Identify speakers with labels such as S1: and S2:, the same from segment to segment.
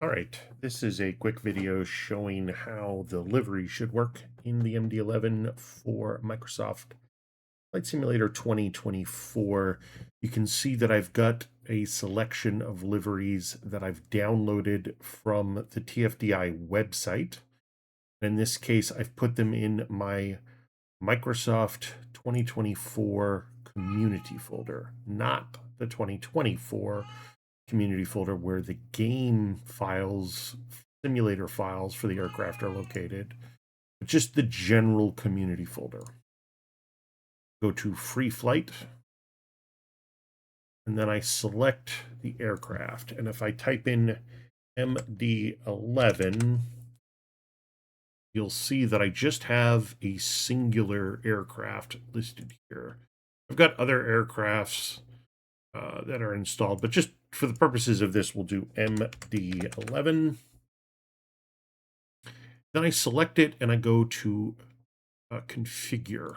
S1: All right, this is a quick video showing how the livery should work in the MD-11 for Microsoft Flight Simulator 2024. You can see that I've got a selection of liveries that I've downloaded from the TFDI website. In this case, I've put them in my Microsoft 2024 community folder, not the 2024 community folder where the game files, simulator files for the aircraft are located, but just the general community folder. Go to free flight, and then I select the aircraft. And if I type in MD-11, you'll see that I just have a singular aircraft listed here. I've got other aircrafts that are installed, but just for the purposes of this, we'll do MD-11. Then I select it and I go to configure.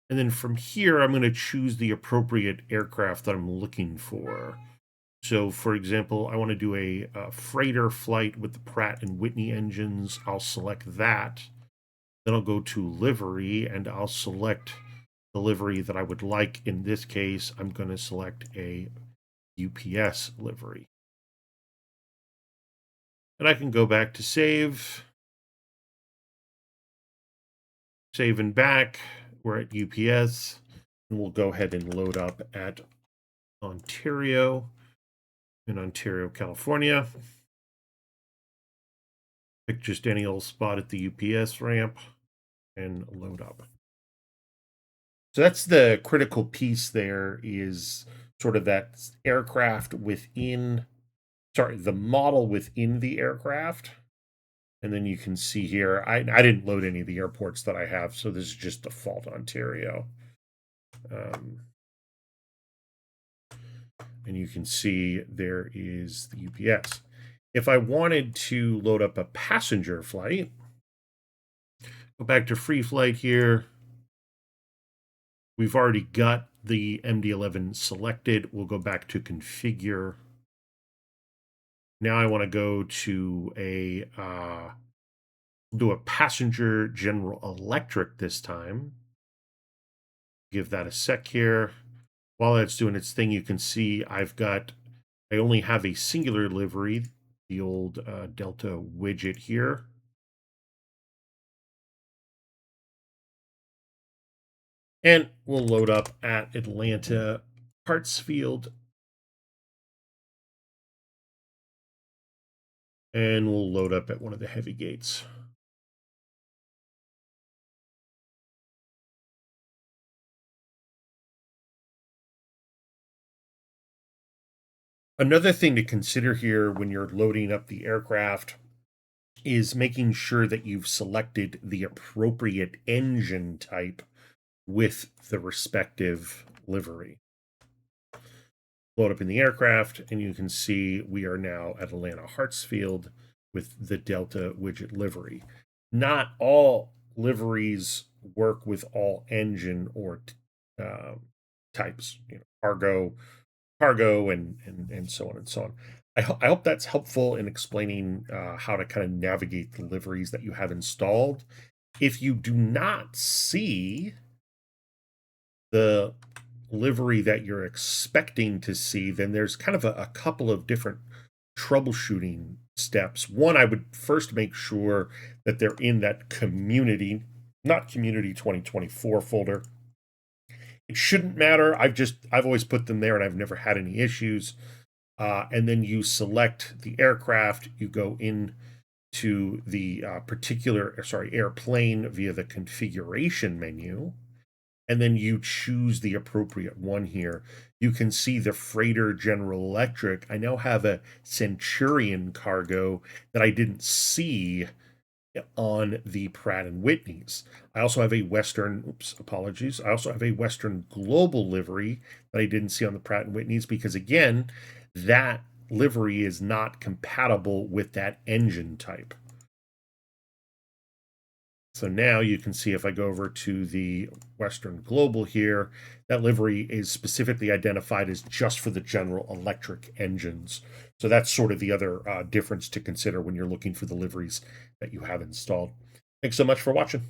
S1: And then from here, I'm going to choose the appropriate aircraft that I'm looking for. So for example, I want to do a freighter flight with the Pratt and Whitney engines. I'll select that. Then I'll go to livery and I'll select the livery that I would like. In this case, I'm going to select a UPS livery. And I can go back to save and back. We're at UPS, and we'll go ahead and load up at Ontario, in Ontario, California. Pick just any old spot at the UPS ramp and load up. So that's the critical piece there, is sort of that aircraft within, the model within the aircraft. And then you can see here, I didn't load any of the airports that I have, so this is just default Ontario. And you can see there is the UPS. If I wanted to load up a passenger flight, go back to free flight here. We've already got the MD-11 selected. We'll go back to configure. Now I want to go to do a passenger General Electric this time. Give that a sec here. While that's doing its thing, you can see I only have a singular livery, the old Delta widget here. And we'll load up at Atlanta Hartsfield. And we'll load up at one of the heavy gates. Another thing to consider here when you're loading up the aircraft is making sure that you've selected the appropriate engine type with the respective livery. Load up in the aircraft, and you can see we are now at Atlanta Hartsfield with the Delta widget livery. Not all liveries work with all engine or types, cargo, and so on and so on. I hope that's helpful in explaining how to kind of navigate the liveries that you have installed. If you do not see the livery that you're expecting to see, then there's kind of a couple of different troubleshooting steps. One, I would first make sure that they're in that community, not community 2024 folder. It shouldn't matter. I've always put them there and I've never had any issues. And then you select the aircraft, you go in to the airplane via the configuration menu, and then you choose the appropriate one here. You can see the freighter General Electric. I now have a Centurion cargo that I didn't see on the Pratt and Whitneys. I also have a Western, I also have a Western Global livery that I didn't see on the Pratt and Whitneys because, again, that livery is not compatible with that engine type. So now you can see if I go over to the Western Global here, that livery is specifically identified as just for the General Electric engines. So that's sort of the other difference to consider when you're looking for the liveries that you have installed. Thanks so much for watching.